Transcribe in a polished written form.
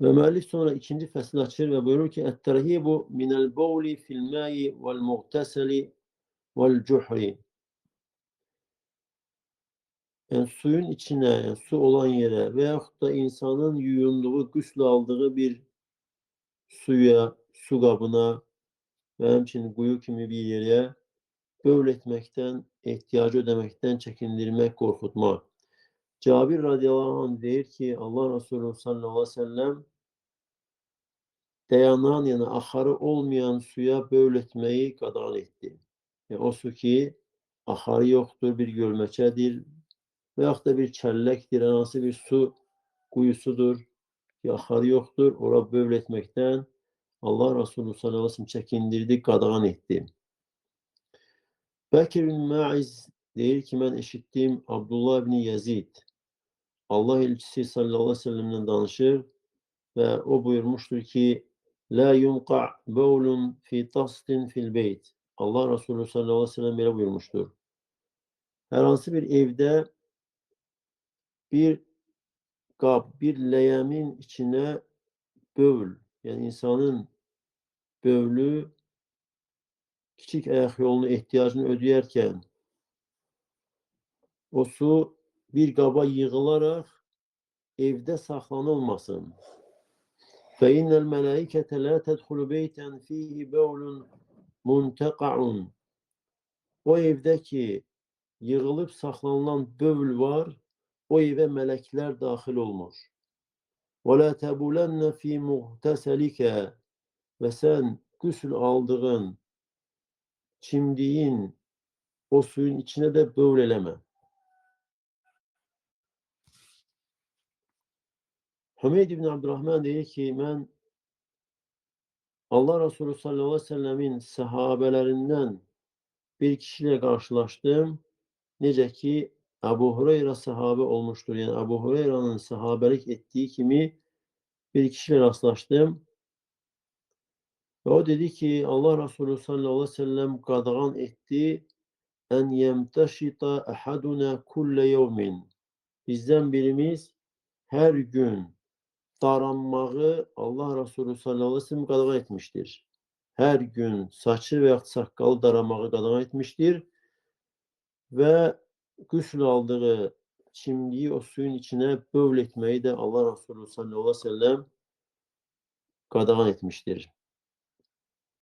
Ve müellif sonra ikinci fesli açır ve buyurur ki "Et-terhibu minel bawli fil ma'i vel muğteseli vel cuhri." Yani suyun içine, yani su olan yere veyahut da insanın yuyunduğu, gusül aldığı bir suya, su kabına ve hemçinin kuyu gibi bir yere böl etmekten, ihtiyacı ödemekten çekindirmek, korkutma. Cabir radıyallahu anh der ki Allah Resulü sallallahu aleyhi ve sellem dayanan, yani aharı olmayan suya böl etmeyi qadağan etdi. O su ki aharı yoktur, bir gölməçədir veyahut da bir çəlləkdir, hansı bir su kuyusudur ki aharı yoktur, ora böl etmekten Allah Resulü sallallahu aleyhi ve sellem çekindirdi, qadağan etdi. Bekir bin Ma'iz deyir ki, mən eşitdim Abdullah bin Yazid, Allah elçisi sallallahu aleyhi ve sellem'den danışır ve o buyurmuştur ki, La yunqa' bawlun fi tastin fil beyt. Allah Resulü sallallahu aleyhi ve sellem böyle buyurmuştur. Herhangi bir evde bir kap, bir leğenin içine böl, yani insanın bövlü küçük ayak yolunu, ihtiyacını ödeyerken o su bir kaba yığılarak evde saklanılmasın. فَاِنَّ الْمَلَائِكَةَ لَا تَدْخُلُ بَيْتًا ف۪يهِ بَوْلٌ مُنْتَقَعٌ. O evdeki yığılıp saklanılan bövül var, o eve melekler dahil olmuş. وَلَا تَبُولَنَّ ف۪ي مُغْتَسَلِكَ. Ve sen gusül aldığın, çimdiğin o suyun içine de bövreleme. Hümeyd ibn Abdurrahman diyor ki, ben Allah Resulü sallallahu aleyhi ve sellemin sahabelerinden bir kişiyle karşılaştım. Necə ki, Ebu Hureyre sahabe olmuştur. Yani Ebu Hureyre'nin sahabelik ettiği kimi bir kişiyle rastlaştım. Ve o dedi ki, Allah Resulü sallallahu aleyhi ve sellem qadağan etti en yemteşita ahaduna kulle yevmin. Bizden birimiz her gün daranmağı Allah Resulü sallallahu aleyhi ve sellem qadağan etmiştir. Her gün saçı veya sakalı daramağı qadağan etmiştir. Ve gusül aldığı çimdiği o suyun içine böl etmeyi de Allah Resulü sallallahu aleyhi ve sellem qadağan etmiştir.